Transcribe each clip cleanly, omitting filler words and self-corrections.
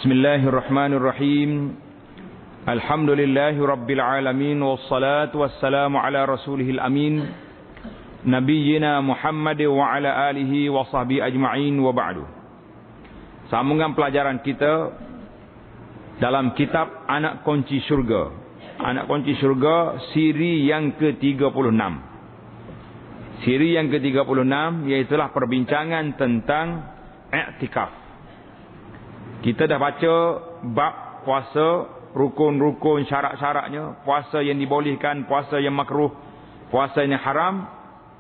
Bismillahirrahmanirrahim. Alhamdulillahi rabbil alamin, wassalatu wassalamu ala rasulihil amin, nabiyyina Muhammad wa ala alihi wa sahbihi ajma'in, wa ba'du. Sambungan pelajaran kita dalam kitab Anak Kunci Syurga. Anak Kunci Syurga siri yang ke-36. Siri yang ke-36 iaitulah perbincangan tentang i'tikaf. Kita dah baca bab puasa, rukun-rukun, syarat-syaratnya, puasa yang dibolehkan, puasa yang makruh, puasa yang haram.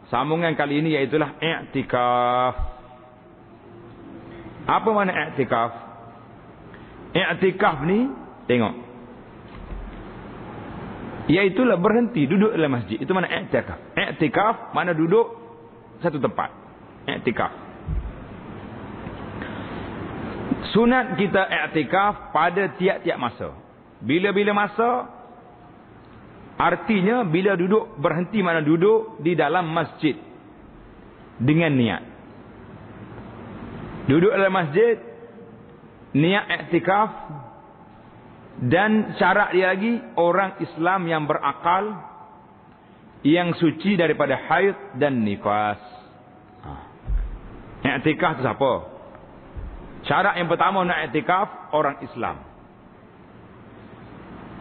Sambungan kali ini iaitulah i'tikaf. Apa makna i'tikaf? I'tikaf ni, tengok, iaitulah berhenti duduk dalam masjid. Itu makna i'tikaf. I'tikaf makna duduk satu tempat. I'tikaf. Sunat kita i'tikaf pada tiap-tiap masa. Bila-bila masa, artinya bila duduk, berhenti mana duduk di dalam masjid dengan niat. Duduk dalam masjid, niat i'tikaf, dan syarat dia lagi orang Islam yang berakal, yang suci daripada haid dan nifas. I'tikaf tu siapa? Syarat yang pertama nak i'tikaf, orang Islam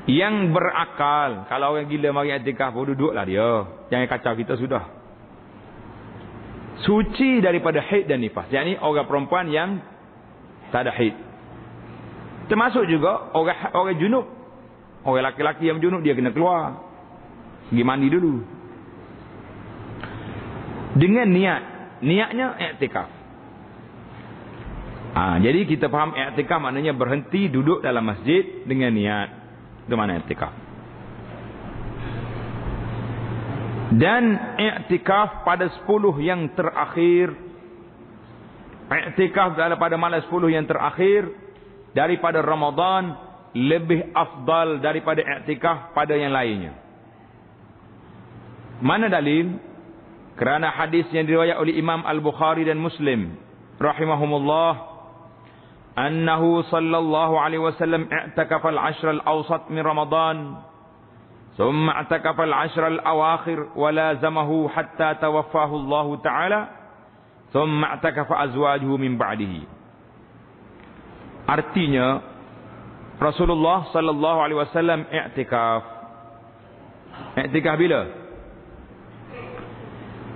yang berakal. Kalau orang gila mari i'tikaf, duduklah dia. Jangan kacau kita sudah. Suci daripada haid dan nifas. Yang ni orang perempuan yang tak ada haid. Termasuk juga orang junub. Orang laki-laki yang junub, dia kena keluar, pergi mandi dulu. Dengan niat. Niatnya i'tikaf. Jadi kita faham i'tikaf maknanya berhenti duduk dalam masjid dengan niat. Itu makna i'tikaf. Dan i'tikaf pada 10 yang terakhir. I'tikaf pada malam 10 yang terakhir daripada Ramadan lebih afdal daripada i'tikaf pada yang lainnya. Mana dalil? Kerana hadis yang diriwayat oleh Imam Al-Bukhari dan Muslim rahimahumullah, annahu sallallahu alaihi wasallam i'takafa al-'ashr al-awsat min Ramadan, thumma i'takafa al-'ashr al-awakhir wa lazamahu hatta tawaffahu Allah ta'ala, thumma i'takafa azwajuhu min ba'dihi. Artinya Rasulullah sallallahu alaihi wasallam i'tikaf. I'tikaf bila?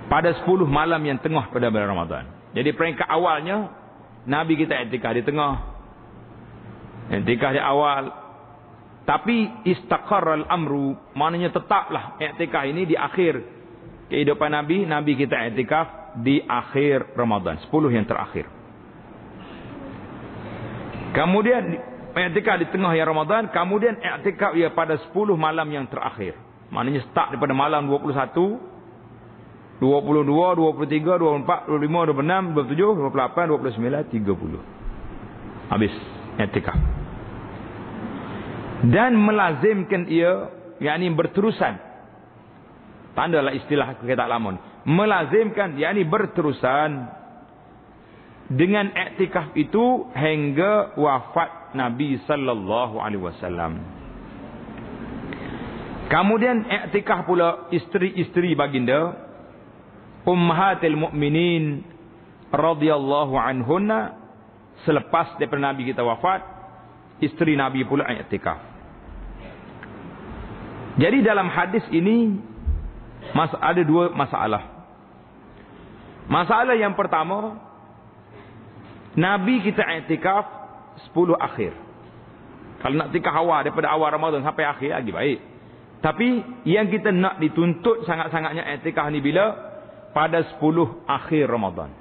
Pada 10 malam yang tengah pada bulan Ramadan. Jadi peringkat awalnya Nabi kita i'tikaf di tengah, i'tikaf di awal. Tapi istaqarra al-amru, maknanya tetaplah i'tikaf ini di akhir kehidupan Nabi. Nabi kita i'tikaf di akhir Ramadan, 10 yang terakhir. Kemudian i'tikaf di tengah yang Ramadan, kemudian i'tikaf ia pada 10 malam yang terakhir. Maknanya start daripada malam 21, 22, 23, 24, 25, 26, 27, 28, 29, 30. Habis i'tikaf. Dan melazimkan ia, yakni berterusan. Tandalah istilah kita lama. Melazimkan, yakni berterusan dengan i'tikaf itu hingga wafat Nabi sallallahu alaihi wasallam. Kemudian i'tikaf pula isteri-isteri baginda Ummahatil Mukminin radhiyallahu anhunna, selepas daripada Nabi kita wafat, isteri Nabi pula i'tikaf. Jadi dalam hadis ini ada 2 masalah. Masalah yang pertama, Nabi kita i'tikaf 10 akhir. Kalau nak i'tikaf awal, daripada awal Ramadan sampai akhir lagi baik. Tapi yang kita nak dituntut sangat-sangatnya i'tikaf ni bila? Pada 10 akhir Ramadan.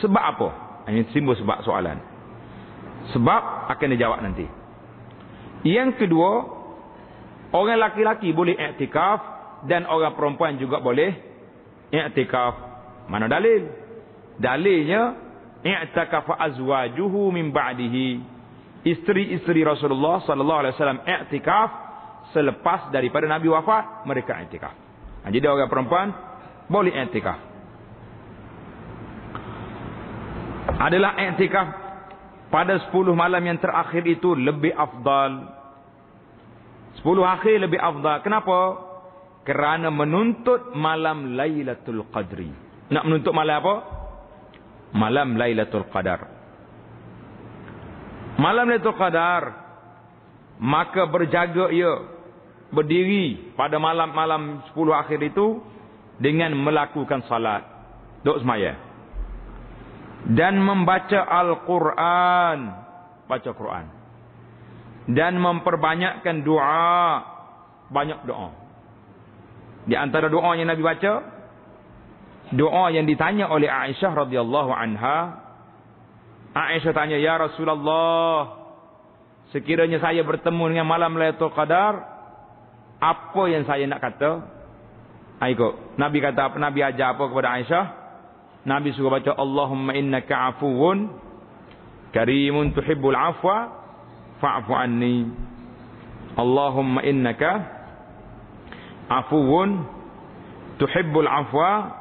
Sebab apa? Ini timbul sebab soalan. Sebab akan dijawab nanti. Yang kedua, orang laki-laki boleh i'tikaf dan orang perempuan juga boleh i'tikaf. Mana dalil? Dalilnya i'takafa azwajuhu min ba'dihi. Isteri-isteri Rasulullah sallallahu alaihi wasallam i'tikaf selepas daripada Nabi wafat, mereka i'tikaf. Jadi orang perempuan boleh i'tikaf. Adalah i'tikaf pada 10 malam yang terakhir itu lebih afdal. 10 akhir lebih afdal. Kenapa? Kerana menuntut malam Lailatul Qadri. Nak menuntut malam apa? Malam Lailatul Qadar. Malam Lailatul Qadar, maka berjaga ia, berdiri pada malam-malam 10 akhir itu dengan melakukan salat, duk semaya, dan membaca Al-Quran, baca Quran, dan memperbanyakkan doa, banyak doa. Di antara doa yang Nabi baca, doa yang ditanya oleh Aisyah radhiyallahu anha. Aisyah tanya, ya Rasulullah, sekiranya saya bertemu dengan malam Lailatul Qadar, apa yang saya nak kata? Ikut Nabi kata apa? Nabi ajar apa kepada Aisyah? Nabi suruh baca, Allahumma innaka afuwun karimun tuhibbul afwa fa'fu anni. Allahumma innaka afuwun tuhibbul afwa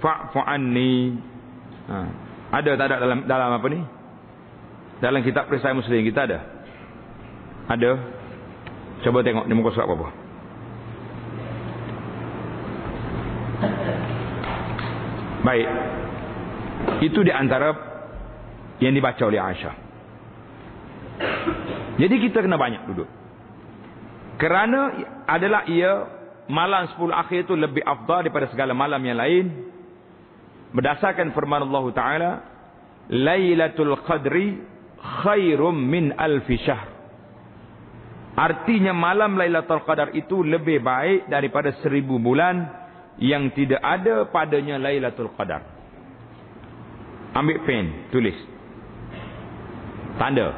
fa'fu anni. Ada tak ada dalam apa ni? Dalam kitab Perisai Muslim kita ada? Ada. Coba tengok di muka surat apa? Baik. Itu di antara yang dibaca oleh Aisyah. Jadi kita kena banyak duduk. Kerana adalah ia malam 10 akhir itu lebih afdal daripada segala malam yang lain. Berdasarkan firman Allah Ta'ala, Lailatul Qadri khairum min alfi syahr. Artinya malam Lailatul Qadar itu lebih baik daripada 1000 bulan yang tidak ada padanya Lailatul Qadar. Ambil pen, tulis. Tanda.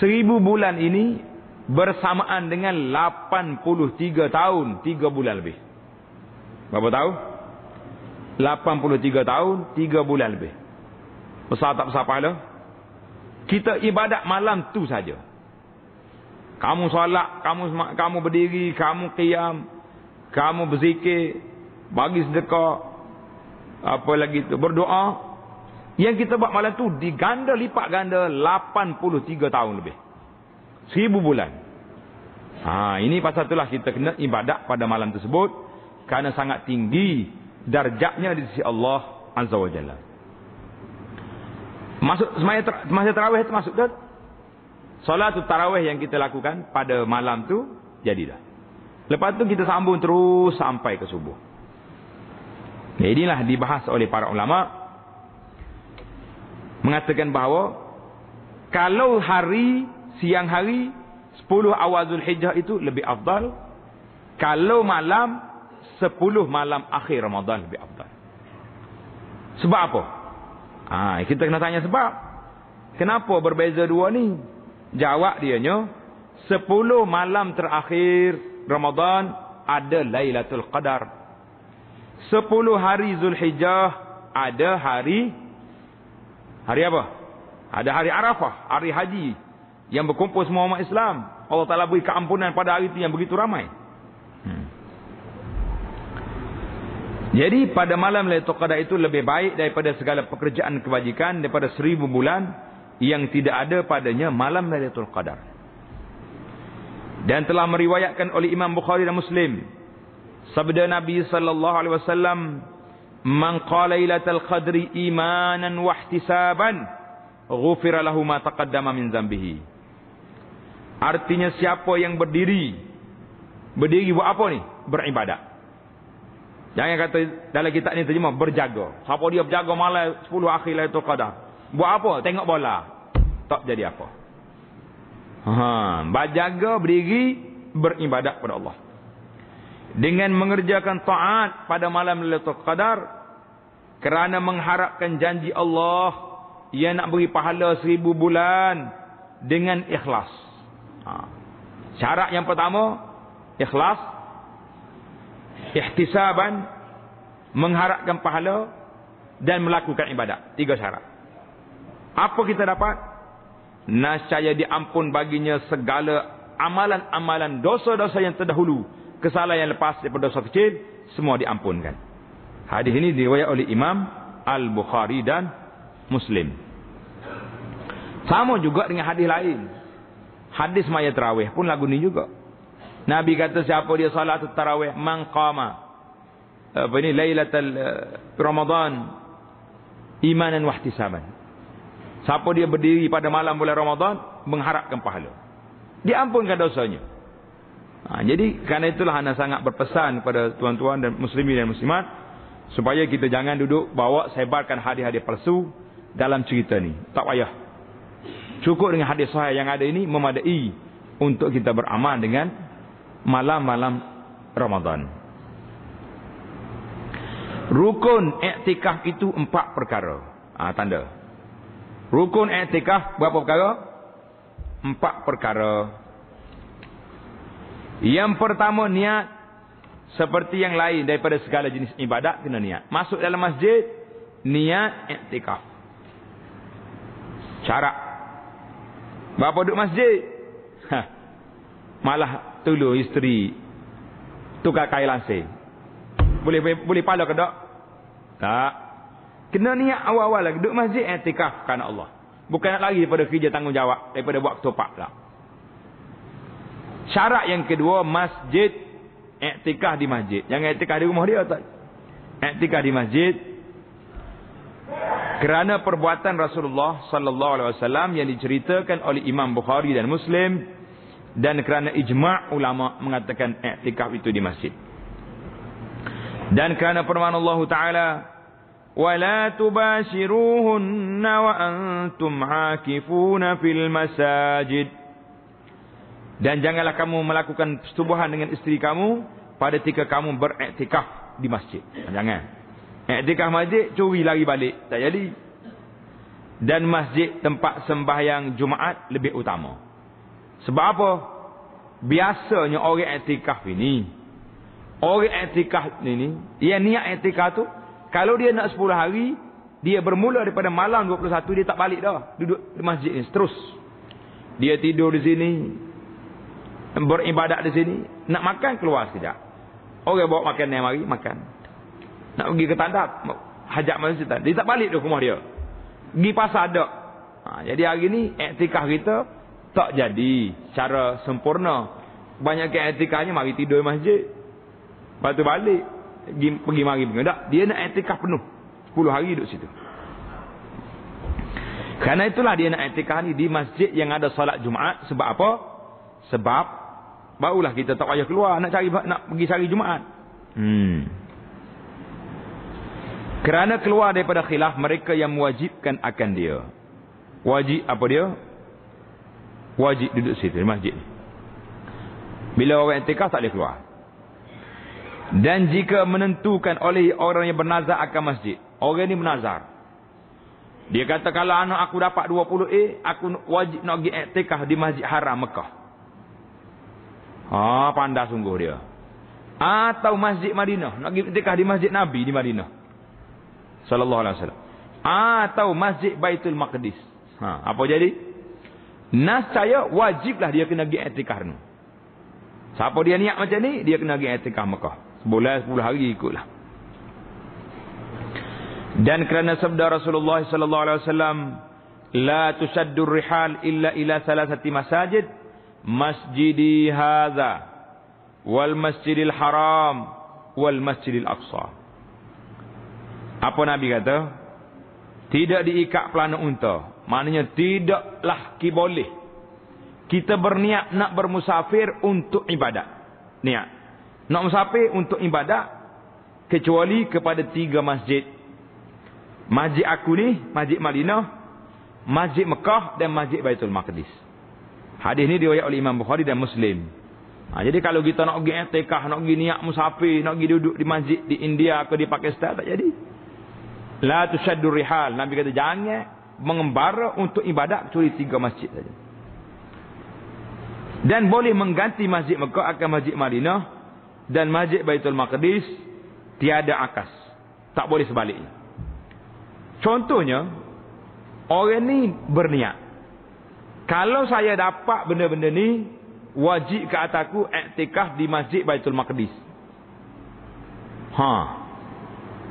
1000 bulan ini bersamaan dengan 83 tahun, 3 bulan lebih. Berapa tahun? 83 tahun, 3 bulan lebih. Besar tak besar pahala? Kita ibadat malam tu saja. Kamu solat, kamu berdiri, kamu qiyam, kamu berzikir, bagi sedekah, apa lagi tu, berdoa. Yang kita buat malam tu diganda lipat ganda 83 tahun lebih. 1000 bulan. Ini pasal itulah kita kena ibadat pada malam tersebut, kerana sangat tinggi darjatnya di sisi Allah Azza wa Jalla. Masuk semasa tarawih itu masuk kan? Solat tarawih yang kita lakukan pada malam tu jadi dah. Lepas tu kita sambung terus sampai ke subuh. Inilah dibahas oleh para ulama, mengatakan bahawa kalau siang hari 10 awal Zulhijjah itu lebih afdal, kalau malam 10 malam akhir Ramadan lebih afdal. Sebab apa? Kita kena tanya sebab. Kenapa berbeza dua ni? Jawab dianya, 10 malam terakhir Ramadan ada Lailatul Qadar. 10 hari Zulhijjah ada hari apa? Ada hari Arafah, hari haji, yang berkumpul semua umat Islam. Allah Ta'ala beri keampunan pada hari itu yang begitu ramai. Jadi pada malam Lailatul Qadar itu lebih baik daripada segala pekerjaan kebajikan, daripada 1000 bulan yang tidak ada padanya malam Lailatul Qadar. Dan telah meriwayatkan oleh Imam Bukhari dan Muslim, sabda Nabi sallallahu alaihi wasallam, "Man qala Lailatul Qadri imanan wa ihtisaban, ghufira lahu ma taqaddama min dzambihi." Artinya siapa yang berdiri buat apa ni? Beribadat. Jangan kata dalam kitab ni terjemah berjaga. Siapa dia berjaga malam 10 akhir Lailatul Qadar? Buat apa? Tengok bola. Tak jadi apa. Berjaga, berdiri, beribadat pada Allah. Dengan mengerjakan taat pada malam Lailatul Qadar, kerana mengharapkan janji Allah yang nak beri pahala 1000 bulan dengan ikhlas. Syarat yang pertama, ikhlas. Ihtisaban, mengharapkan pahala, dan melakukan ibadat. 3 syarat. Apa kita dapat? Nascaya diampun baginya segala amalan-amalan dosa-dosa yang terdahulu, kesalahan yang lepas daripada dosa kecil, semua diampunkan. Hadis ini diriwayatkan oleh Imam Al-Bukhari dan Muslim. Sama juga dengan hadis lain. Hadis maya tarawih pun lagu ni juga. Nabi kata siapa dia salat tarawih, man qama lailatul Ramadan imanan wa ihtisaban. Siapa dia berdiri pada malam bulan Ramadan mengharapkan pahala, diampunkan dosanya. Jadi kerana itulah ana sangat berpesan kepada tuan-tuan dan muslimin dan muslimat supaya kita jangan duduk bawa sebarkan hadis-hadis palsu dalam cerita ni. Tak payah. Cukup dengan hadis sahih yang ada ini memadai untuk kita beramal dengan malam-malam Ramadan. Rukun i'tikaf itu 4 perkara. Tanda. Rukun i'tikaf berapa perkara? 4 perkara. Yang pertama, niat. Seperti yang lain daripada segala jenis ibadat, kena niat. Masuk dalam masjid, niat i'tikaf. Syarat. Berapa duduk masjid? Malah tolong isteri tukar kain langsing. Boleh pala ke tak? Tak. Kena niat awal-awal lagi. Duduk masjid i'tikaf kerana Allah. Bukan nak lari daripada kerja tanggungjawab, daripada buat ketupat tak. Syarat yang kedua, masjid. I'tikaf di masjid. Jangan i'tikaf di rumah dia tak. I'tikaf di masjid. Kerana perbuatan Rasulullah sallallahu alaihi wasallam yang diceritakan oleh Imam Bukhari dan Muslim, dan kerana ijma' ulama mengatakan i'tikaf itu di masjid. Dan kerana firman Allah Taala, "Wala tubashiruhunna wa antum 'akifuna fil masajid." Dan janganlah kamu melakukan persetubuhan dengan isteri kamu pada ketika kamu beriktikaf di masjid. Jangan. Iktikaf masjid, curi lari balik. Tak jadi. Dan masjid tempat sembahyang Jumaat lebih utama. Sebab apa? Biasanya orang iktikaf ini, orang iktikaf ini, yang niat iktikaf tu, kalau dia nak 10 hari, dia bermula daripada malam 21, dia tak balik dah. Duduk di masjid ni terus. Dia tidur di sini, beribadat di sini, nak makan keluar sekejap. Orang bawa makan yang mari makan. Nak pergi ke tandap, hajat masjid, dia tak balik ke rumah dia. Pergi pasar dak. Jadi hari ni iktikaf kita tak jadi secara sempurna. Banyak iktikafnya mari tidur di masjid. Lepas tu balik pergi mari pergi. Tak, dia nak iktikaf penuh. 10 hari duduk situ. Kerana itulah dia nak iktikaf ni di masjid yang ada solat Jumaat. Sebab apa? Sebab barulah kita tak payah keluar nak pergi cari Jumaat. Kerana keluar daripada khilaf mereka yang mewajibkan akan dia. Wajib apa dia? Wajib duduk situ di masjid. Bila orang i'tikaf tak boleh keluar. Dan jika menentukan oleh orang yang bernazar akan masjid, orang ni bernazar. Dia kata kalau anak aku dapat 20 aku wajib nak pergi i'tikaf di Masjid Haram Mekah. Pandai sungguh dia. Atau Masjid Madinah, nak pergi i'tikaf di Masjid Nabi di Madinah sallallahu alaihi wasallam. Atau Masjid Baitul Maqdis. Apa jadi? Nascaya wajiblah dia kena pergi i'tikaf ni. Siapa dia niat macam ni, dia kena pergi i'tikaf Mekah. Sebulan 10 hari ikutlah. Dan kerana sabda Rasulullah sallallahu alaihi wasallam, la tushaddur rihal illa ila salasati masajid, masjidi hadza wal masjidil haram wal masjidil aqsa. Apa Nabi kata? Tidak diikat pelana unta. Maknanya tidaklah boleh kita berniat nak bermusafir untuk ibadat. Niat nak musafir untuk ibadat kecuali kepada 3 masjid. Masjid aku ni, Masjid Madinah, Masjid Mekah dan Masjid Baitul Maqdis. Hadis ni diriwayatkan oleh Imam Bukhari dan Muslim. Jadi kalau kita nak pergi i'tikaf, nak pergi niat musafir, nak pergi duduk di masjid di India atau di Pakistan, tak jadi. La tushaddur rihal. Nabi kata jangan mengembara untuk ibadat kecuali 3 masjid saja. Dan boleh mengganti Masjid Mekah akan Masjid Madinah dan Masjid Baitul Maqdis, tiada akas. Tak boleh sebaliknya. Contohnya, orang ni berniat, kalau saya dapat benda-benda ni, wajib ke atasku i'tikaf di Masjid Baitul Maqdis.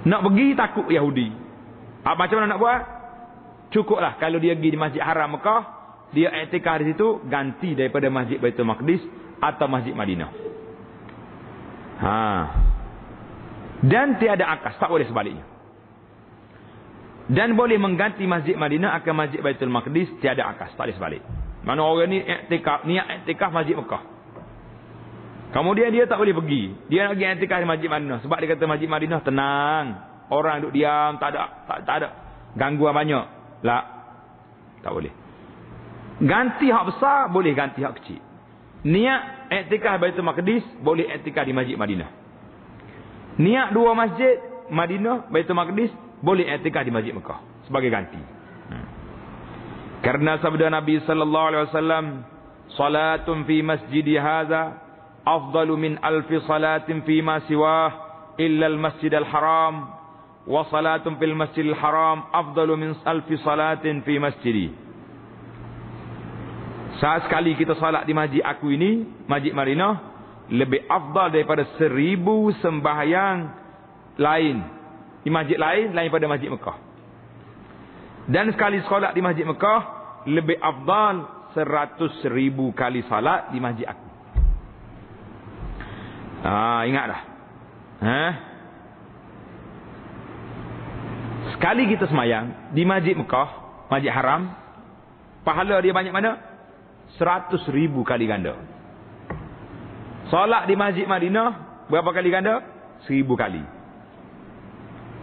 Nak pergi takut Yahudi. Macam mana nak buat? Cukuplah kalau dia pergi di Masjid Haram Mekah, dia i'tikaf di situ, ganti daripada Masjid Baitul Maqdis atau Masjid Madinah. Dan tiada akas, tak boleh sebaliknya. Dan boleh mengganti Masjid Madinah akan Masjid Baitul Maqdis, tiada akas, tak boleh sebalik. Mana orang ni i'tikaf, niat i'tikaf Masjid Mekah. Kemudian dia tak boleh pergi. Dia nak pergi i'tikaf di Masjid Madinah sebab dia kata Masjid Madinah tenang. Orang duduk diam, tak ada gangguan banyak. Tak boleh. Ganti hak besar, boleh ganti hak kecil. Niat i'tikaf Baitul Maqdis, boleh i'tikaf di Masjid Madinah. Niat dua masjid, Madinah, Baitul Maqdis, boleh i'tikaf di Masjid Mekah sebagai ganti. Karena sabda Nabi sallallahu alaihi wasallam, salatun fi masjidi hadza afdalu min alfi salatin fi ma siwah illa al-masjidal haram wa salatun fil masjidil haram afdalu min alfi salatin fi masjidi. Saat sekali kita salat di masjid aku ini, Masjid Madinah, lebih afdal daripada 1000 sembahyang lain di masjid lain pada Masjid Mekah. Dan sekali solat di Masjid Mekah lebih afdal 100,000 kali salat di masjid aku. Ingatlah. Sekali kita semayang di Masjid Mekah, Masjid Haram, pahala dia banyak mana? 100,000 kali ganda. Solat di Masjid Madinah berapa kali ganda? 1000 kali.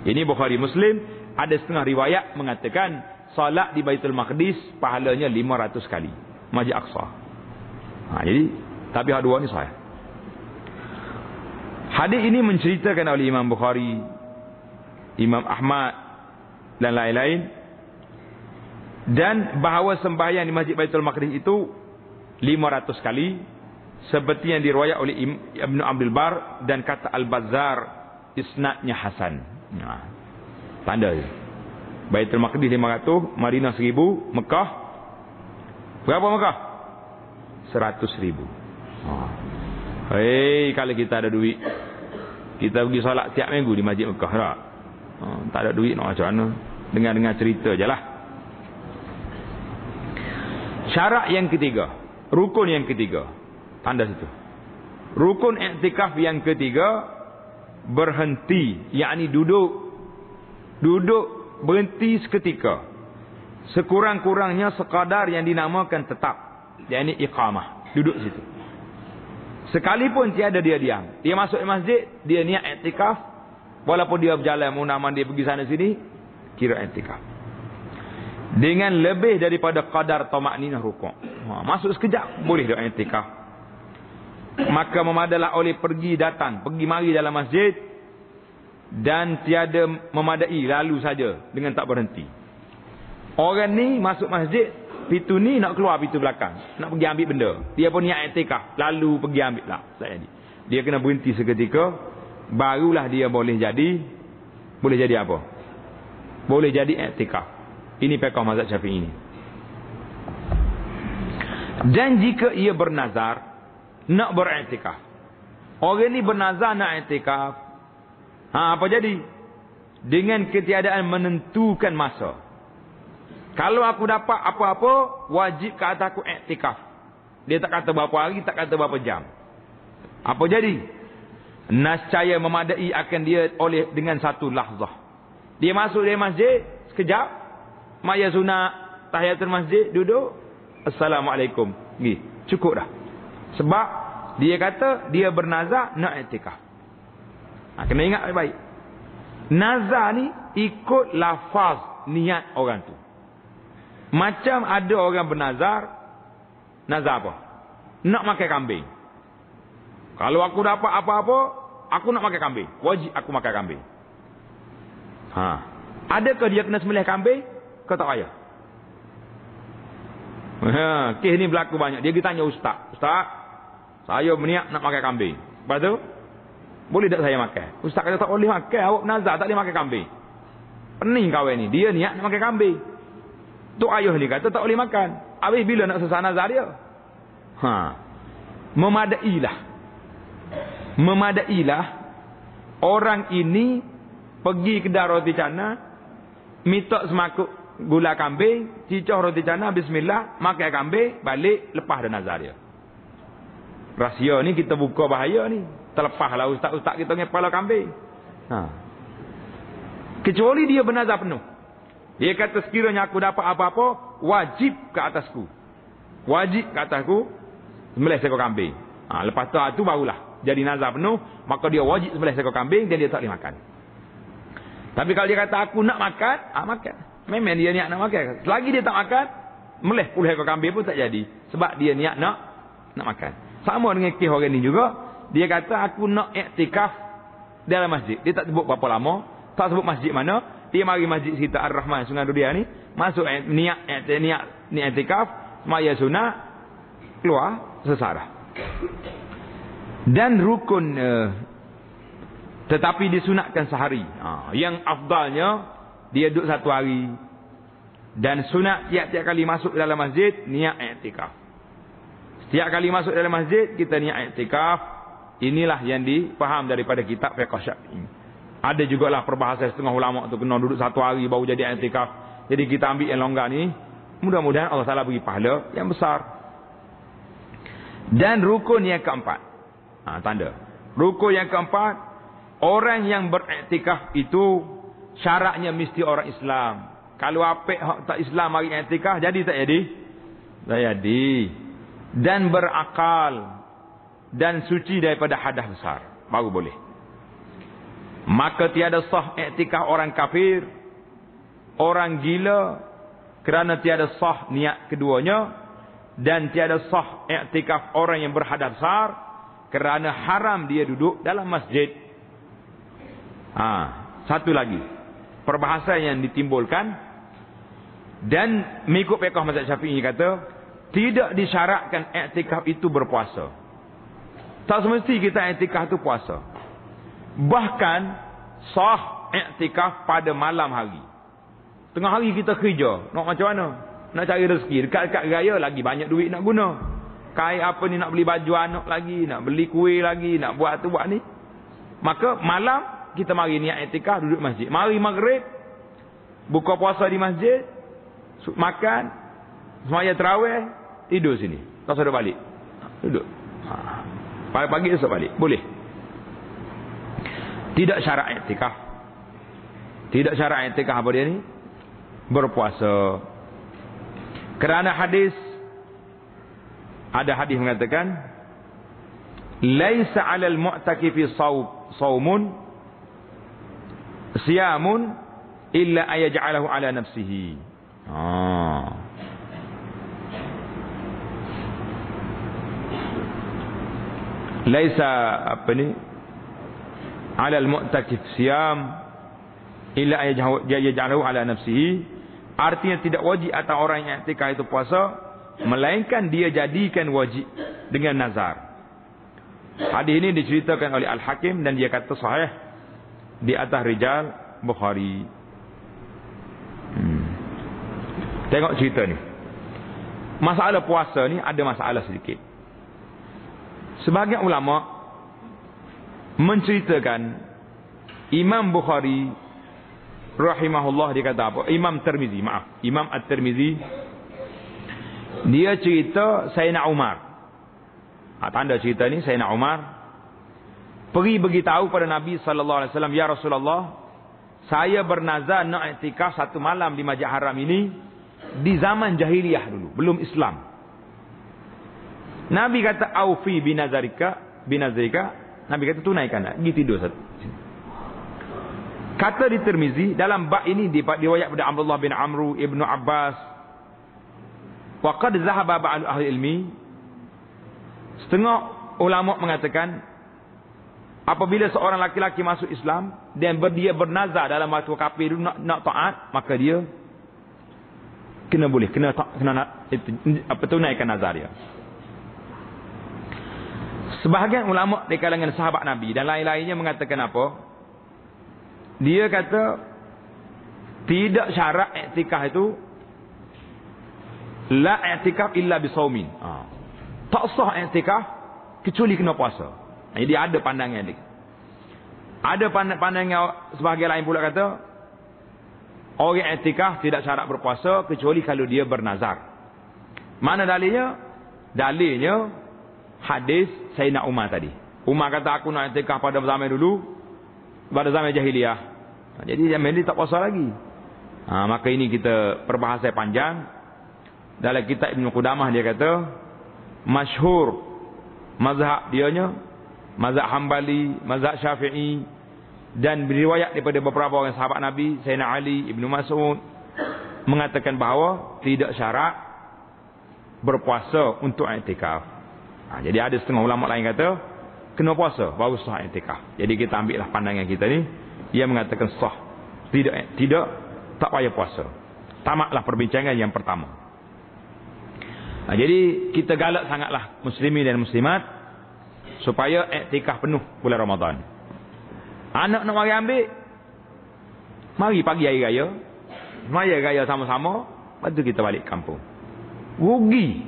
Ini Bukhari Muslim. Ada setengah riwayat mengatakan solat di Baitul Maqdis pahalanya 500 kali. Masjid Aqsa. Jadi tapi hak dua ni sahih. Hadis ini menceritakan oleh Imam Bukhari, Imam Ahmad dan lain-lain, dan bahawa sembahyang di Masjid Baitul Maqdis itu 500 kali, seperti yang diriwayat oleh Ibnu Abdul Bar, dan kata Al-Bazzar isnadnya hasan. Tanda je. Baitul Maqdis 500, Madinah 1000, Mekah berapa Mekah? 100,000. Kalau kita ada duit, kita pergi solat tiap minggu di Masjid Mekah tak? Tak ada duit nak macam mana? Dengar-dengar cerita je lah. Syarat yang ketiga, rukun yang ketiga, tanda situ. Rukun i'tikaf yang ketiga, berhenti, yakni duduk berhenti seketika, sekurang-kurangnya sekadar yang dinamakan tetap, yakni iqamah, duduk situ. Sekalipun tiada dia diam, dia masuk masjid, dia niat i'tikaf, walaupun dia berjalan munam-mandi pergi sana sini, kira i'tikaf. Dengan lebih daripada kadar tamakninah rukuk. Masuk sekejap boleh dia i'tikaf. Maka memadalah oleh pergi mari dalam masjid, dan tiada memadai lalu saja dengan tak berhenti. Orang ni masuk masjid, pintu ni nak keluar pintu belakang, nak pergi ambil benda, dia pun niat i'tikaf, lalu pergi ambil lah. Dia kena berhenti seketika, barulah dia boleh jadi apa? Boleh jadi i'tikaf. Ini fiqh mazhab Syafi'i ini. Dan jika ia bernazar nak beriktikaf, orang ni bernazar nak i'tikaf, apa jadi? Dengan ketiadaan menentukan masa. Kalau aku dapat apa-apa, wajib ke atas aku i'tikaf. Dia tak kata berapa hari, tak kata berapa jam. Apa jadi? Nascaya memadai akan dia oleh dengan satu lahzah. Dia masuk dari masjid, sekejap, maya sunat tahiyatul masjid, duduk, Assalamualaikum. Cukup dah. Sebab dia kata dia bernazar nak i'tikaf. Kena ingat baik-baik. Nazar ni ikut lafaz niat orang tu. Macam ada orang bernazar, nazar apa? Nak makan kambing. Kalau aku dapat apa-apa, aku nak makan kambing. Wajib aku makan kambing. Adakah dia kena sembelih kambing? Kau tak payah. Kes ni berlaku banyak. Dia pergi tanya ustaz, saya berniat nak makan kambing. Lepas tu, boleh tak saya makan? Ustaz kata tak boleh makan. Awak nazar tak boleh makan kambing. Pening kawan ni. Dia niat nak makan kambing. Tok ayah ni kata tak boleh makan. Habis bila nak selesai nazar dia? Memadailah orang ini pergi kedai roti canai, minta semakuk gula kambing, cicah roti canai, bismillah, makan kambing, balik, lepas dah nazar dia. Rahsia ni kita buka bahaya ni. Terlepaslah ustaz-ustaz kita dengan kepala kambing. Kecuali dia bernazar penuh. Dia kata sekiranya aku dapat apa-apa, wajib ke atasku. Wajib ke atasku sembelih seekor kambing. Lepas tu barulah jadi nazar penuh, maka dia wajib sembelih seekor kambing dan dia tak boleh makan. Tapi kalau dia kata aku nak makan, makan. Memang dia niat nak makan. Selagi dia tak makan, melih puluh ekor kambing pun tak jadi. Sebab dia niat nak makan. Sama dengan kisah orang ni juga. Dia kata aku nak iktikaf dalam masjid. Dia tak sebut berapa lama. Tak sebut masjid mana. Dia mari masjid sekitar Ar-Rahman Sungai Duria ni. Masuk niat iktikaf. Semaya sunat. Keluar sesarah. Dan rukun tetapi disunatkan sehari. Yang afdalnya dia duduk 1 hari. Dan sunat tiap-tiap kali masuk dalam masjid niat iktikaf. Setiap kali masuk dalam masjid kita niat iktikaf. Inilah yang dipaham daripada kitab fiqh Syafi'i. Ada jugalah perbahasan setengah ulama tu kena duduk 1 hari baru jadi iktikaf. Jadi kita ambil yang longgar ni, mudah-mudahan Allah Taala bagi pahala yang besar. Dan rukun yang keempat. Tanda. Rukun yang keempat, orang yang beriktikaf itu syaratnya mesti orang Islam. Kalau apik tak Islam mari iktikaf jadi tak jadi? Tak jadi. Dan berakal dan suci daripada hadas besar baru boleh. Maka tiada sah iktikaf orang kafir, orang gila, kerana tiada sah niat keduanya, dan tiada sah iktikaf orang yang berhadas besar kerana haram dia duduk dalam masjid. Satu lagi perbahasan yang ditimbulkan, dan mengikut fiqh mazhab Syafi'i kata tidak disyaratkan iktikaf itu berpuasa. Tak semesti kita iktikaf itu puasa. Bahkan sah iktikaf pada malam hari. Tengah hari kita kerja, nak macam mana? Nak cari rezeki. Dekat-dekat raya lagi banyak duit nak guna. Kain apa ni, nak beli baju anak lagi, nak beli kuih lagi, nak buat tu buat ni. Maka malam kita mari niat iktikaf duduk masjid. Mari maghrib buka puasa di masjid, makan, sembahyang tarawih, tidur sini. Tak sudah balik. Duduk. Pagi-pagi esok balik. Boleh. Tidak syarat iktikaf. Tidak syarat iktikaf apa dia ni? Berpuasa. Kerana hadis, ada hadis mengatakan, laisa 'alal mu'takifi saumun siyamun illa ayaj'alahu 'ala nafsihi. Laisa apa ni? 'Alal mu'takif siyam illa ayaj'alahu 'ala nafsihi. Artinya tidak wajib atas orang yang iktikaf itu puasa, melainkan dia jadikan wajib dengan nazar. Hadis ini diceritakan oleh Al-Hakim dan dia kata sahih di atas rijal Bukhari. Tengok cerita ni. Masalah puasa ni ada masalah sedikit. Sebahagian ulama menceritakan Imam Bukhari rahimahullah dia kata apa? Imam At-Tirmizi dia cerita Sayyidina Umar. Tanda cerita ni Sayyidina Umar pergi beritahu pada Nabi sallallahu alaihi wasallam, ya Rasulullah, saya bernazar nak iktikaf 1 malam di Masjid Haram ini di zaman jahiliyah dulu, belum Islam. Nabi kata aufi binazarika. Nabi kata tunaikan, pergi tidur satu. Kata di Tirmizi dalam bab ini diriwayat pada Abdullah bin Amru ibnu Abbas. Wa qad zahaba ba'd ahli ilmi. Setengah ulama mengatakan apabila seorang laki-laki masuk Islam dan dia bernazar dalam waktu kafir nak taat, maka dia kena tunaikan nazar dia. Sebahagian ulama di kalangan sahabat Nabi dan lain-lainnya mengatakan apa? Dia kata tidak syarat iktikaf itu, la iktikaf illa bisaumin. Tak sah iktikaf kecuali kena puasa. Jadi ada pandangan dia. Ada pandangan sebahagian lain pula kata Orang i'tikaf tidak syarat berpuasa kecuali kalau dia bernazar. Mana dalilnya? Dalilnya hadis Sayyidina Umar tadi. Umar kata aku nak i'tikaf pada zaman dulu, pada zaman jahiliyah. Jadi zaman ini tak puasa lagi. Maka ini kita perbahasa panjang. Dalam kitab Ibn Qudamah dia kata masyhur mazhab dianya, mazhab Hambali, mazhab Syafi'i, dan beriwayat daripada beberapa orang sahabat Nabi, Sayyidina Ali, Ibnu Mas'ud, mengatakan bahawa tidak syarat berpuasa untuk i'tikaf. Jadi ada setengah ulama lain kata kena puasa baru sah i'tikaf. Jadi kita ambillah pandangan kita ni, dia mengatakan sah. Tidak tak payah puasa. Tamatlah perbincangan yang pertama. Jadi kita galak sangatlah muslimin dan muslimat supaya i'tikaf penuh bulan Ramadan. Anak nak mari ambil, mari pagi hari raya, mari raya sama-sama, lepas tu kita balik kampung. Rugi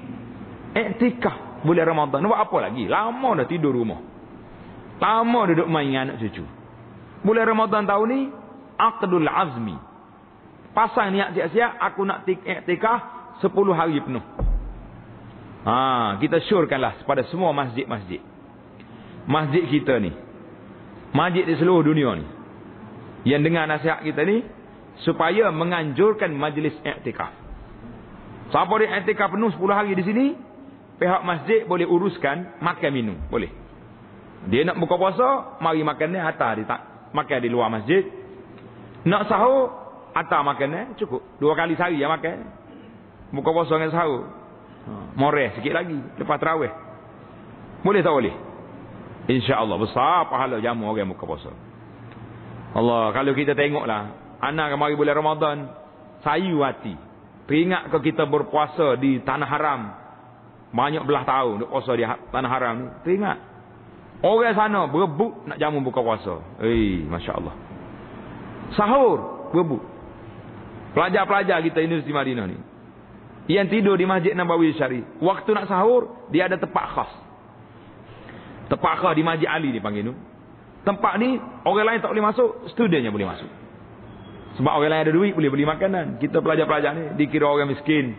i'tikaf bulan Ramadan. Buat apa lagi? Lama dah tidur rumah, lama duduk main dengan anak cucu. Bulan Ramadan tahun ni aqdul azmi, pasang niat siap-siap, aku nak i'tikaf 10 hari penuh. Kita syorkanlah pada semua masjid-masjid. Masjid kita ni, masjid di seluruh dunia ni, yang dengar nasihat kita ni, supaya menganjurkan majlis i'tikaf. Siapa dia i'tikaf penuh 10 hari di sini, pihak masjid boleh uruskan makan minum, boleh. Dia nak buka puasa, mari makan ni hantar dia tak makan di luar masjid. Nak sahur, hantar makan ni cukup 2 kali sehari ya makan. Buka puasa dengan sahur. Moreh sikit lagi lepas tarawih. Boleh tak boleh? InsyaAllah besar pahala jamu orang buka puasa. Allah, kalau kita tengoklah anak mari bulan Ramadan, sayu hati. Teringat ke kita berpuasa di tanah haram banyak belah tahun, duk puasa di tanah haram ni. Teringat orang sana berebut nak jamu buka puasa. Masya-Allah. Sahur berebut. Pelajar-pelajar kita Universiti Madinah ni yang tidur di Masjid Nabawi Syarif, waktu nak sahur dia ada tempat khas. Tempat khas di Masjid Ali dipanggil tu. Tempat ni orang lain tak boleh masuk, studentnya boleh masuk. Sebab orang lain ada duit boleh beli makanan. Kita pelajar-pelajar ni dikira orang miskin,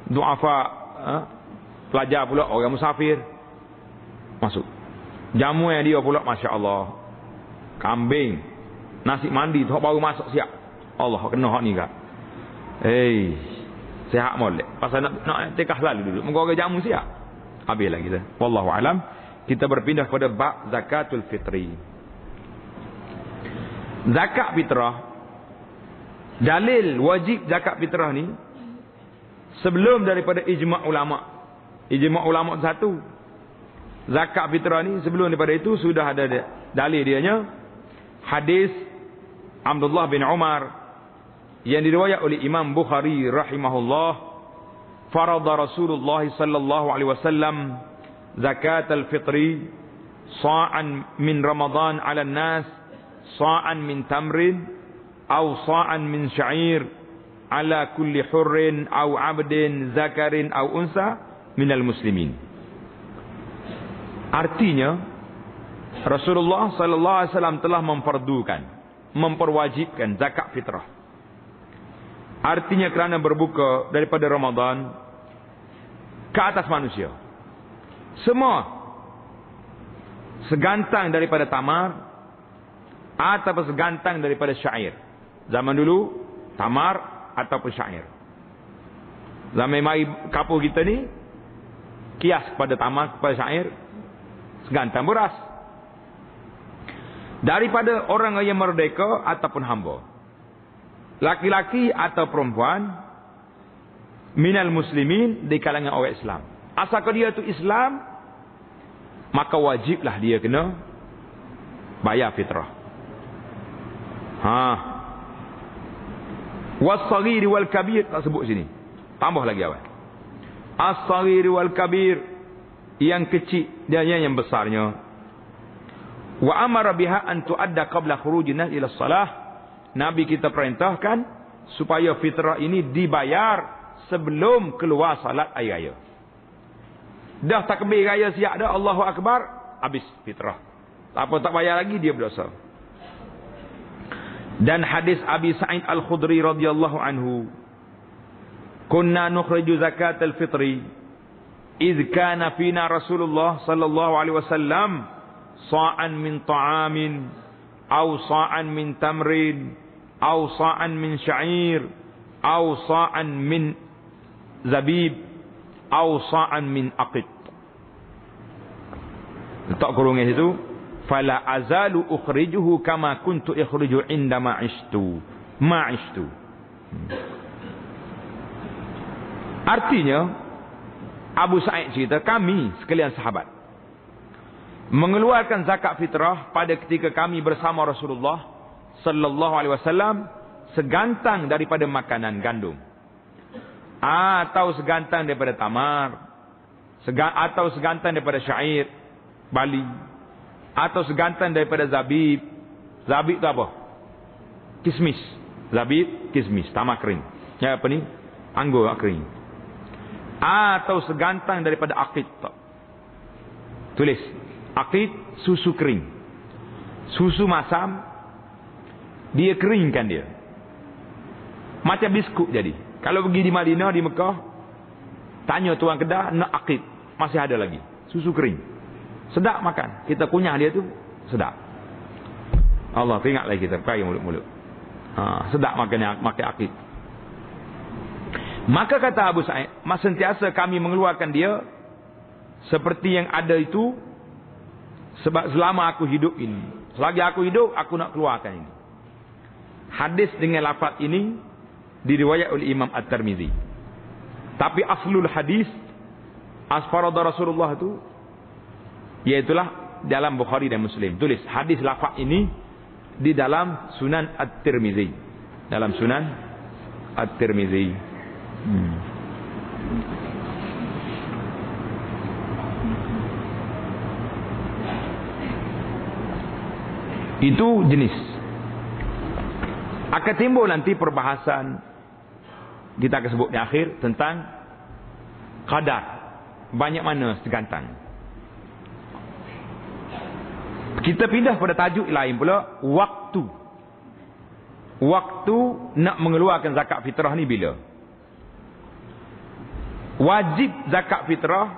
duafa, pelajar pula orang musafir masuk. Jamu yang dia pula masya-Allah. Kambing, nasi mandi tu baru masuk siap. Allah kena hak ni kak. Sihat molek. Pasal nak i'tikaf lalu dulu. Moga orang jamu siap. Habislah kita. Wallahu alam. Kita berpindah kepada bab zakatul fitri. Zakat fitrah. Dalil wajib zakat fitrah ni sebelum daripada ijma' ulama. Ijma' ulama satu. Zakat fitrah ni sebelum daripada itu sudah ada dalil dianya. Hadis Abdullah bin Umar yang diriwayat oleh Imam Bukhari rahimahullah, farada Rasulullah sallallahu alaihi wasallam zakat al-fitri sa'an min Ramadan 'ala an-nas sa'an min tamrin aw sa'an min sya'ir 'ala kulli hurrin aw 'abdin zakarin aw unsa minal muslimin. Artinya Rasulullah sallallahu alaihi wasallam telah memperwajibkan zakat fitrah. Artinya kerana berbuka daripada Ramadan ke atas manusia. Semua segantang daripada tamar atau segantang daripada syair. Zaman dulu tamar ataupun syair. Zaman mari kapur kita ni kias kepada tamar kepada syair, segantang beras. Daripada orang yang merdeka ataupun hamba, laki-laki atau perempuan, minal muslimin, di kalangan orang Islam. Asalkan dia tu Islam, maka wajiblah dia kena bayar fitrah. Was-saghir wal kabir tak sebut sini. Tambah lagi awal. As-saghir wal kabir, yang kecil dan yang besarnya. Wa amara biha an tuadda qabla khurujina ila shalah. Nabi kita perintahkan supaya fitrah ini dibayar sebelum keluar salat hari raya. Dah takbir raya siap dah, Allahu Akbar, habis fitrah. Apa tak bayar lagi dia berdosa. Dan hadis Abi Sa'id Al-Khudri radhiyallahu anhu, kunna nukhriju zakat al-fitri idh kana fina Rasulullah sallallahu alaihi wasallam sa'an min ta'amin aw sa'an min tamrin aw sa'an min sya'ir aw sa'an min zabib aw sa'an min aqit. Letak kurungnya situ, fala azalu ukhrijuhu kama kuntu ukhriju inda ma'ishtu. Artinya Abu Sa'id cerita, kami sekalian sahabat mengeluarkan zakat fitrah pada ketika kami bersama Rasulullah sallallahu alaihi wasallam segantang daripada makanan gandum, atau segantang daripada tamar, atau segantang daripada syair, bali, atau segantang daripada zabib. Zabib tu apa? Kismis. Zabib, kismis, tamar kering. Ya, apa ni? Anggur kering. Atau segantang daripada aqid. Tulis, aqid, susu kering. Susu masam, dia keringkan dia. Macam biskut jadi. Kalau pergi di Madinah, di Mekah, tanya tuan kedai, nak aqid, masih ada lagi. Susu kering. Sedap makan. Kita kunyah dia tu, sedap. Allah, teringat lagi kita, pakai mulut-mulut. Sedap makan aqid. Maka kata Abu Sa'id, sentiasa kami mengeluarkan dia seperti yang ada itu, sebab selama aku hidup ini, selagi aku hidup, aku nak keluarkan ini. Hadis dengan lafaz ini diriwayat oleh Imam At-Tirmizi. Tapi aslul hadis, asfarada Rasulullah itu, iaitulah dalam Bukhari dan Muslim. Tulis, hadis lafaz ini di dalam Sunan At-Tirmizi. Dalam Sunan At-Tirmizi. Itu jenis. Akan timbul nanti perbahasan, kita akan sebut di akhir, tentang qadar, banyak mana segantang. Kita pindah pada tajuk lain pula, waktu. Waktu nak mengeluarkan zakat fitrah ni bila? Wajib zakat fitrah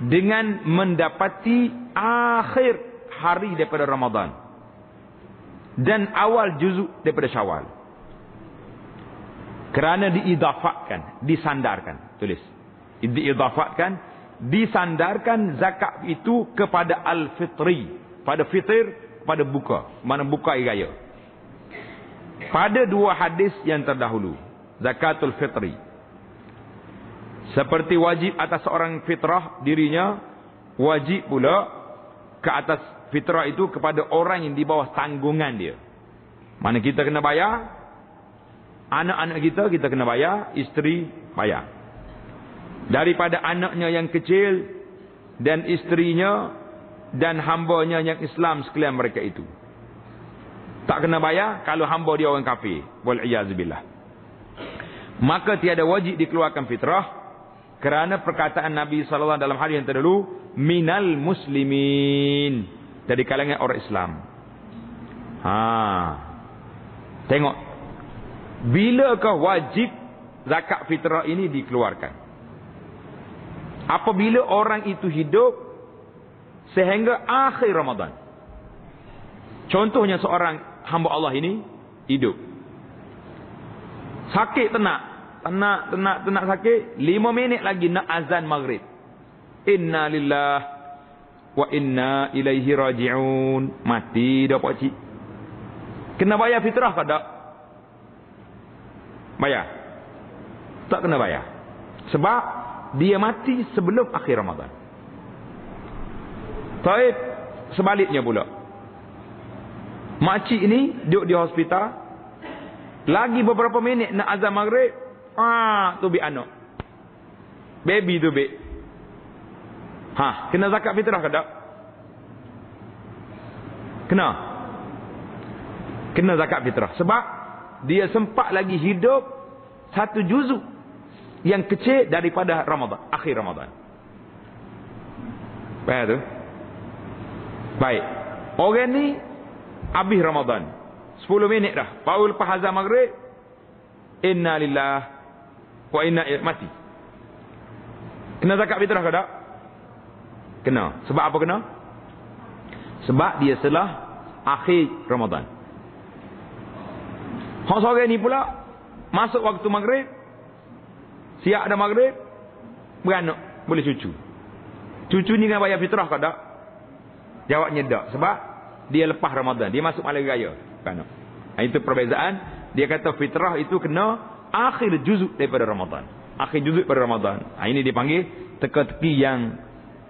dengan mendapati akhir hari daripada Ramadan dan awal juzuk daripada Syawal. Kerana diidafatkan, disandarkan. Tulis, diidafatkan, disandarkan zakat itu kepada al-fitri, pada fitr, pada buka, mana buka raya. Pada dua hadis yang terdahulu, zakatul fitri, seperti wajib atas seorang fitrah dirinya, wajib pula ke atas fitrah itu kepada orang yang di bawah tanggungan dia. Mana kita kena bayar, anak-anak kita kena bayar, isteri bayar. Daripada anaknya yang kecil dan isterinya dan hambanya yang Islam sekalian mereka itu, tak kena bayar kalau hamba dia orang kafir, wal-iyazubillah. Maka tiada wajib dikeluarkan fitrah, kerana perkataan Nabi SAW dalam hadis yang terdahulu, minal muslimin, dari kalangan orang Islam. Tengok, bilakah wajib zakat fitrah ini dikeluarkan? Apabila orang itu hidup sehingga akhir Ramadan. Contohnya seorang hamba Allah ini hidup, sakit tenak sakit, 5 minit lagi nak azan maghrib. Inna lillah wa inna ilaihi raji'un. Mati dah pakcik. Kena bayar fitrah ke tak? Bayar? Tak kena bayar. Sebab dia mati sebelum akhir Ramadan. Taib, sebaliknya pula, makcik ni duduk di hospital, lagi beberapa minit nak azan maghrib, tu bi anak. Baby tu bi. Kena zakat fitrah ke tak? Kena zakat fitrah. Sebab dia sempat lagi hidup satu juzuk yang kecil daripada Ramadan, akhir Ramadan. Baik tu. Baik. Orang ni habis Ramadan. 10 minit dah. Baru lepas azan maghrib, inna lillah wa inna ilaihi mati. Kena zakat fitrah ke tak? Kena. Sebab apa kena? Sebab dia setelah akhir Ramadan. Hak sore ni pula masuk waktu maghrib, siap dah maghrib, beranak, boleh cucu. Cucu ni kan bayar fitrah ke tak? Jawabnya tak. Sebab dia lepas Ramadan, dia masuk malam raya. Beranak. Itu perbezaan. Dia kata fitrah itu kena akhir juzuk daripada Ramadan. Akhir juzuk pada Ramadan. Ini dipanggil teka-teki yang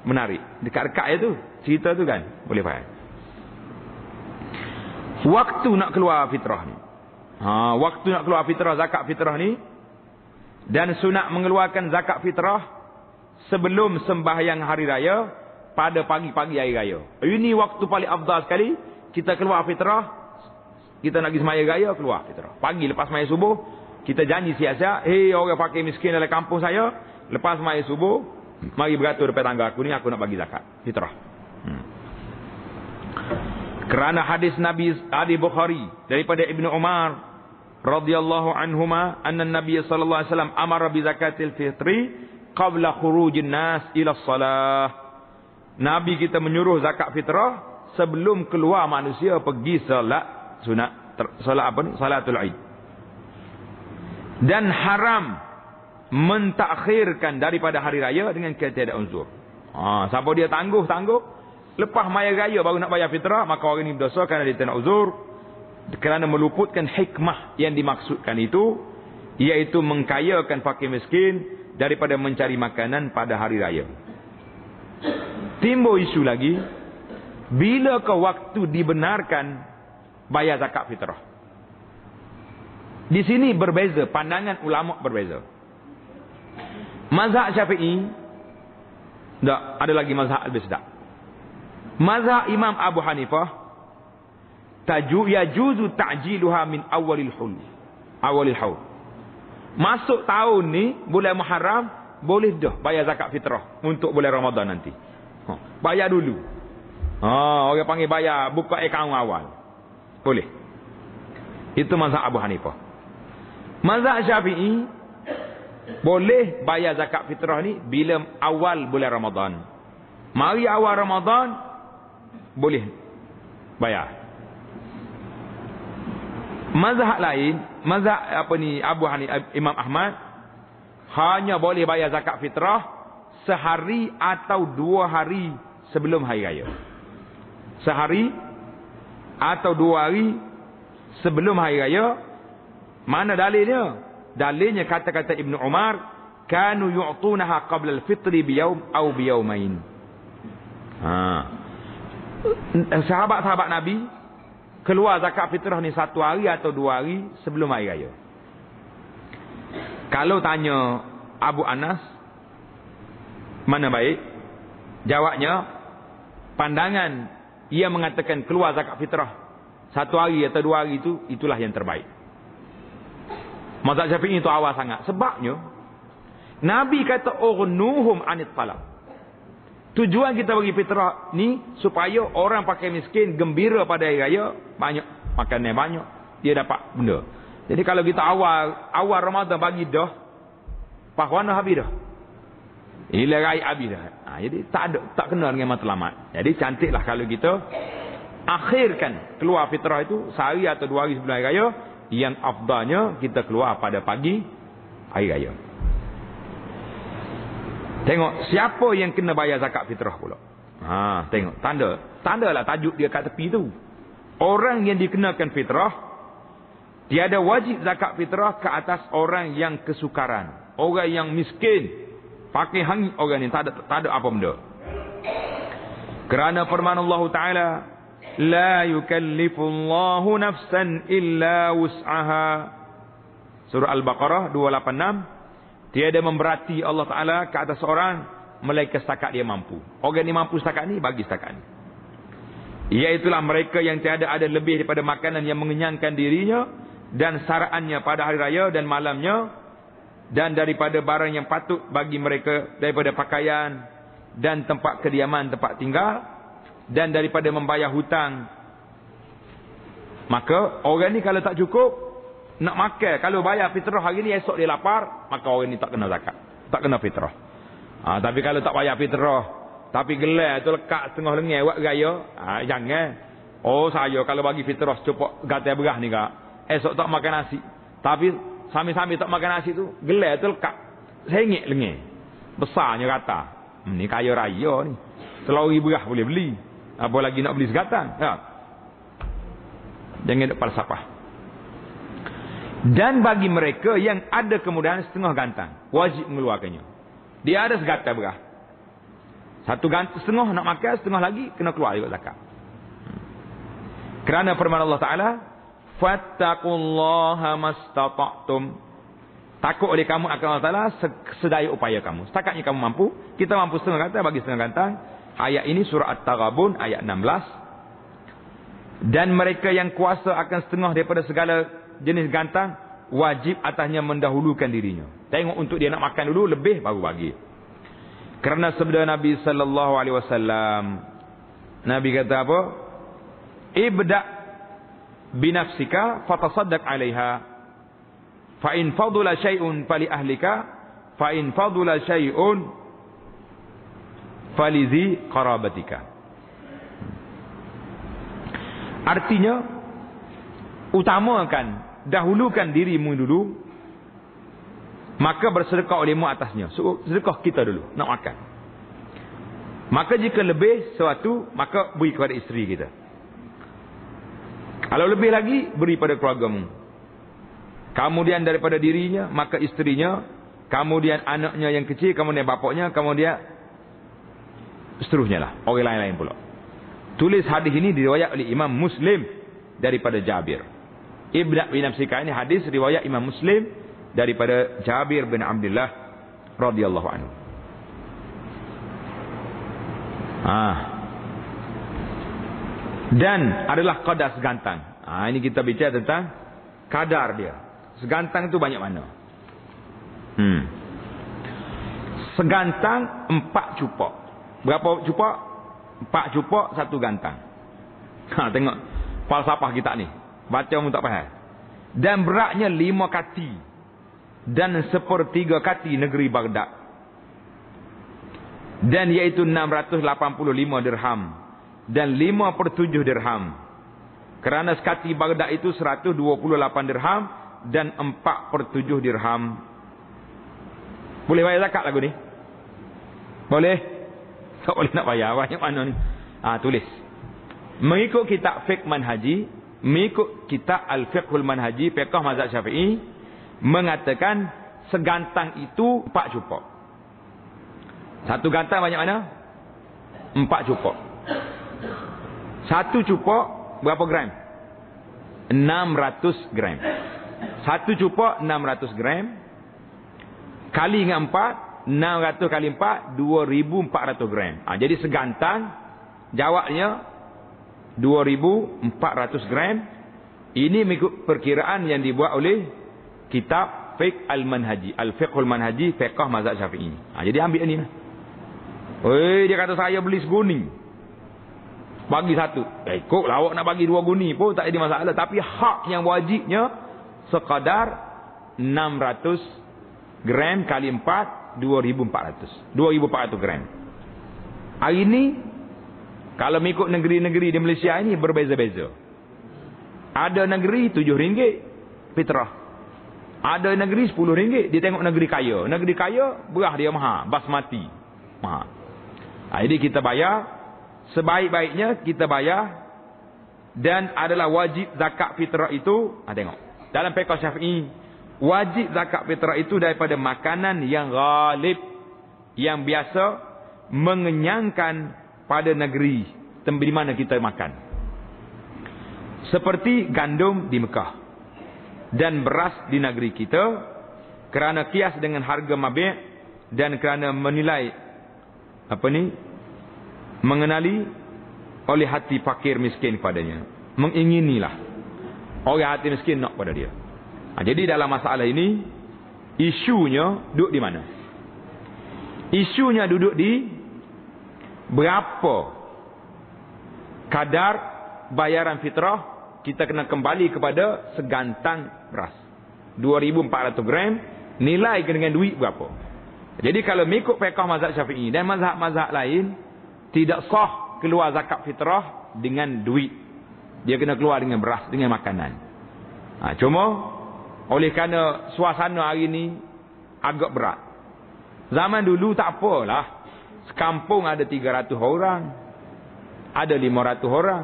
menarik. Dekat-dekat je tu. Cerita tu kan. Boleh faham. Waktu nak keluar fitrah ni. Waktu nak keluar fitrah, zakat fitrah ni. Dan sunat mengeluarkan zakat fitrah sebelum sembahyang hari raya pada pagi-pagi hari raya. Ini waktu paling afdal sekali. Kita keluar fitrah. Kita nak pergi sembahyang raya, keluar fitrah. Pagi lepas sembahyang subuh, kita janji siap-siap, hei orang fakir miskin dalam kampung saya, lepas sembahyang subuh, mari beratur depan tangga aku ni, aku nak bagi zakat fitrah. Kerana hadis Nabi hadis Bukhari daripada Ibnu Umar radhiyallahu anhuma, anna Nabi sallallahu alaihi wasallam amara bi zakatil fitri qabla khurujin nas ila shalah. Nabi kita menyuruh zakat fitrah sebelum keluar manusia pergi solat sunat, solat apa ni? Salatul Aid. Dan haram mentakhirkan daripada hari raya dengan ketiadaan uzur. Siapa dia tangguh, lepas maya raya baru nak bayar fitrah, maka orang ini berdosa kerana dia tak nak uzur, kerana meluputkan hikmah yang dimaksudkan itu, iaitu mengkayakan fakir miskin daripada mencari makanan pada hari raya. Timbul isu lagi, bilakah waktu dibenarkan bayar zakat fitrah? Di sini berbeza, pandangan ulama berbeza. Mazhab Syafi'i, tak, ada lagi mazhab lebih sedap. Mazhab Imam Abu Hanifah, yajuzu ta'jiluha min awalil haul. Masuk tahun ni, bulan Muharram, boleh dah bayar zakat fitrah untuk bulan Ramadan nanti. Bayar dulu. Orang panggil bayar, buka akaun awal. Boleh. Itu mazhab Abu Hanifah. Mazhab Syafi'i, boleh bayar zakat fitrah ni bila awal bulan Ramadan. Mari awal Ramadan, boleh bayar. Mazhab lain, mazhab Abu Hanifah, Imam Ahmad, hanya boleh bayar zakat fitrah sehari atau 2 hari sebelum hari raya. Sehari atau 2 hari sebelum hari raya. Mana dalilnya? Dalilnya kata-kata Ibnu Umar, kanu yu'tunaha qabla al-fitri biyawm aw biyawmain. Sahabat-sahabat Nabi keluar zakat fitrah ni 1 hari atau 2 hari sebelum hari raya. Kalau tanya Abu Anas, mana baik? Jawabnya, pandangan ia mengatakan keluar zakat fitrah 1 hari atau 2 hari itu, itulah yang terbaik. Mazhab Syafi'i itu awal sangat. Sebabnya Nabi kata urnuhum anit talab. Tujuan kita bagi fitrah ni supaya orang pakai miskin gembira pada hari raya, banyak makannya banyak, dia dapat benda. Jadi kalau kita awal Ramadan bagi dah, pahala habis dah. Ila rai habis dah. Jadi tak kena dengan matlamat. Jadi cantiklah kalau kita akhirkan keluar fitrah itu sehari atau 2 hari sebelum hari raya. Yang afdalnya kita keluar pada pagi hari raya. Tengok siapa yang kena bayar zakat fitrah pula. Tengok tandalah tajuk dia kat tepi tu. Orang yang dikenakan fitrah, tiada wajib zakat fitrah ke atas orang yang kesukaran, orang yang miskin, pakai hangit orang ni tak ada apa benda. Kerana firman Allah Taala, la yukallifullahu nafsan illa wus'aha. Surah Al-Baqarah 286. Tiada memberati Allah Ta'ala ke atas seorang melainkan setakat dia mampu. Orang ni mampu setakat ni, bagi setakat ni. Iaitulah mereka yang tiada ada lebih daripada makanan yang mengenyangkan dirinya dan saraannya pada hari raya dan malamnya, dan daripada barang yang patut bagi mereka daripada pakaian dan tempat kediaman, tempat tinggal, dan daripada membayar hutang Maka orang ni kalau tak cukup nak makan, kalau bayar fitrah hari ni esok dia lapar, maka orang ni tak kena zakat, tak kena fitrah. Tapi kalau tak bayar fitrah, tapi gelar tu lekat setengah lengan buat gaya, jangan. Oh saya kalau bagi fitrah cukup gatal berah ni kak, esok tak makan nasi. Tapi sambil-sambil tak makan nasi tu, gelar tu lekat sengit lengan. Besarnya kata. Ni kaya raya ni. Selori berah boleh beli. Apa lagi nak beli segatan? Ya. Jangan ada falsafah. Dan bagi mereka yang ada kemudahan setengah gantang, wajib mengeluarkannya. Dia ada segatan berah. Satu gantang setengah nak makan, setengah lagi kena keluar juga zakat. Kerana firman Allah Taala, "Fattaqullaha mastata'tum." Takut oleh kamu akan Allah Taala sedaya upaya kamu. Setakatnya kamu mampu, kita mampu setengah gantang bagi setengah gantang. Ayat ini surah At-Taghabun ayat 16. Dan mereka yang kuasa akan setengah daripada segala jenis gantang, wajib atasnya mendahulukan dirinya. Tengok untuk dia nak makan dulu, lebih baru bagi. Kerana sabda Nabi sallallahu alaihi wasallam, Nabi kata apa? Ibda binafsika fatasaddaq 'alaiha. Fa in fadula syai'un fali ahlika, fa in fadula syai'un falizi qarabatika. Artinya, utamakan, dahulukan dirimu dulu, maka bersedekah olehmu atasnya. So, sedekah kita dulu, nak makan. Maka jika lebih sesuatu, maka beri kepada isteri kita. Kalau lebih lagi, beri pada keluargamu. Kemudian daripada dirinya, maka isterinya, kemudian anaknya yang kecil, kemudian bapaknya, kemudian seterusnya lah, orang lain-lain pula. Tulis hadis ini diriwayat oleh Imam Muslim daripada Jabir. Ibda' bin nafsika ini hadis riwayat Imam Muslim daripada Jabir bin Abdullah radhiyallahu anhu. Dan adalah qadar segantang. Ini kita bicara tentang kadar dia. Segantang itu banyak mana? Segantang 4 cupak. Berapa cupak? 4 cupak, 1 gantang. Tengok falsafah kita ni. Baca pun tak faham. Dan beratnya 5 kati. Dan 1/3 kati negeri Baghdad. Dan iaitu 685 dirham. Dan 5/7 dirham. Kerana sekati Baghdad itu 128 dirham. Dan 4/7 dirham. Boleh bayar zakat lagu ni? Boleh? Tak boleh nak bayar. Banyak mana ni? Tulis. Mengikut kitab fiqh manhaji, mengikut kitab al-fiqhul manhaji, fiqh mazhab Syafi'i, mengatakan segantang itu 4 cupak. 1 gantang banyak mana? 4 cupak. 1 cupak berapa gram? 600 gram. 1 cupak 600 gram. Kali dengan 4, 600 kali 4, 2,400 gram. Jadi segantang, jawabnya 2,400 gram. Ini mengikut perkiraan yang dibuat oleh kitab fiqh al-manhaji, al-fiqhul manhaji, fiqh mazhab Syafi'i. Jadi ambil ni lah. Dia kata saya beli seguni, bagi 1. Ikut lah, awak nak bagi 2 guni pun tak ada masalah. Tapi hak yang wajibnya sekadar 600 gram kali 4, 2,400 gram. Hari ni kalau mengikut negeri-negeri di Malaysia ini berbeza-beza. Ada negeri RM7 fitrah. Ada negeri RM10. Dia tengok negeri kaya. Negeri kaya berah dia mahal, basmati mahal. Jadi kita bayar sebaik-baiknya, kita bayar. Dan adalah wajib zakat fitrah itu, tengok dalam fiqh Syafi'i, wajib zakat fitrah itu daripada makanan yang ghalib, yang biasa mengenyangkan pada negeri di mana kita makan. Seperti gandum di Mekah dan beras di negeri kita, kerana kias dengan harga mabi' dan kerana menilai mengenali oleh hati fakir miskin kepadanya. Menginginilah orang hati miskin nak pada dia. Jadi dalam masalah ini, isunya duduk di mana? Isunya duduk di berapa kadar bayaran fitrah kita kena kembali kepada segantang beras. 2,400 gram, nilai dengan duit berapa. Jadi kalau mengikut fiqh mazhab Syafi'i dan mazhab-mazhab lain, tidak sah keluar zakat fitrah dengan duit. Dia kena keluar dengan beras, dengan makanan. Cuma oleh kerana suasana hari ni agak berat. Zaman dulu tak apalah. Sekampung ada 300 orang. Ada 500 orang.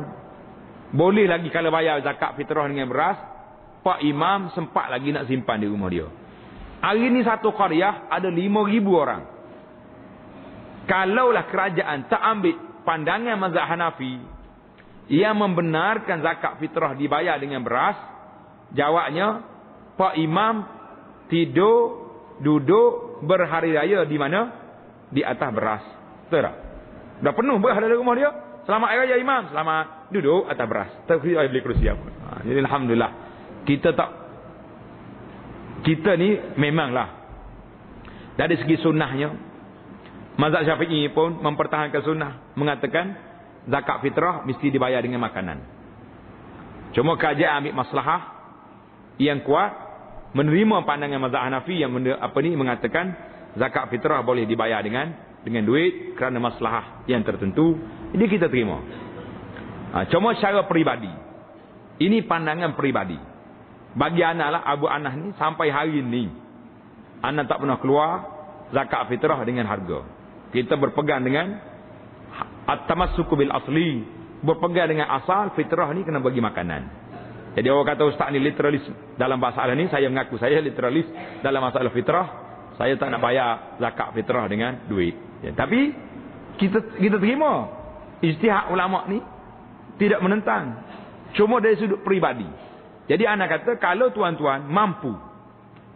Boleh lagi kalau bayar zakat fitrah dengan beras, Pak Imam sempat lagi nak simpan di rumah dia. Hari ni satu qaryah ada 5,000 orang. Kalaulah kerajaan tak ambil pandangan mazhab Hanafi yang membenarkan zakat fitrah dibayar dengan beras, jawabnya Pak Imam duduk berhari raya di mana? Di atas beras. Betul tak? Dah penuh beras dalam rumah dia. Selamat hari raya Imam, selamat, duduk atas beras. Tak boleh beli kerusi apa. Jadi alhamdulillah kita ni memanglah dari segi sunnahnya mazhab Syafi'i pun mempertahankan sunnah, mengatakan zakat fitrah mesti dibayar dengan makanan. Cuma kajian ambil maslahah yang kuat menerima pandangan mazhab Hanafi yang mengatakan zakat fitrah boleh dibayar dengan duit kerana maslahah yang tertentu. Ini kita terima. Cuma secara peribadi, ini pandangan peribadi. Bagi anak lah, Abu Anas ni sampai hari ni anak tak pernah keluar zakat fitrah dengan harga. Kita berpegang dengan at-tamassuku bil asli, berpegang dengan asal fitrah ni kena bagi makanan. Jadi orang kata ustaz ni literalis dalam masalah ni, saya mengaku saya literalis dalam masalah fitrah. Saya tak nak bayar zakat fitrah dengan duit. Tapi kita terima ijtihad ulama ni tidak menentang. Cuma dari sudut peribadi. Jadi anak kata kalau tuan-tuan mampu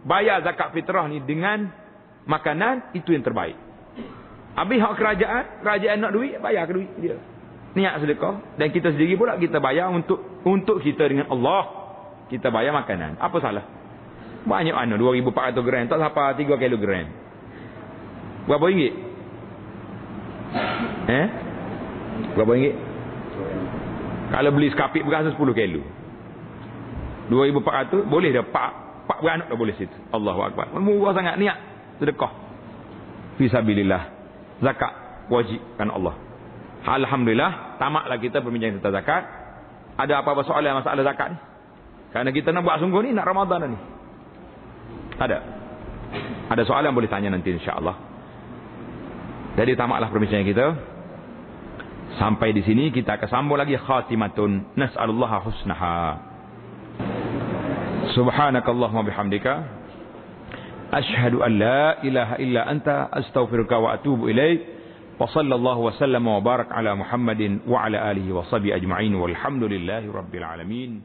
bayar zakat fitrah ni dengan makanan, itu yang terbaik. Habis hak kerajaan nak duit, bayar ke duit dia. Niat sedekah, dan kita sendiri pula kita bayar untuk kita dengan Allah. Kita bayar makanan. Apa salah? Banyak 2,400 gram, tak sampai 3 kilogram. Berapa ringgit? Berapa ringgit? Kalau beli sekapit beras 10 kilo. 2,400 boleh dah 4 beranak dah boleh situ. Allahu akbar. Murah sangat, niat sedekah fisabilillah. Zakat wajib kan Allah. Alhamdulillah, tamatlah kita berbincang tentang zakat. Ada apa-apa soalan masalah zakat ni? Kerana kita nak buat sungguh ni, nak Ramadan ni. Ada soalan boleh tanya nanti insya-Allah. Jadi tamatlah perbincangan kita. Sampai di sini kita akan sambung lagi khatimatun. Nas'alullaha husnaha. Subhanakallahumma bihamdika asyhadu an la ilaha illa anta astaghfiruka wa atubu ilaik. Wa sallallahu wa sallama wa barak ala Muhammadin wa ala alihi wa sahbihi ajma'in walhamdulillahi rabbil alamin.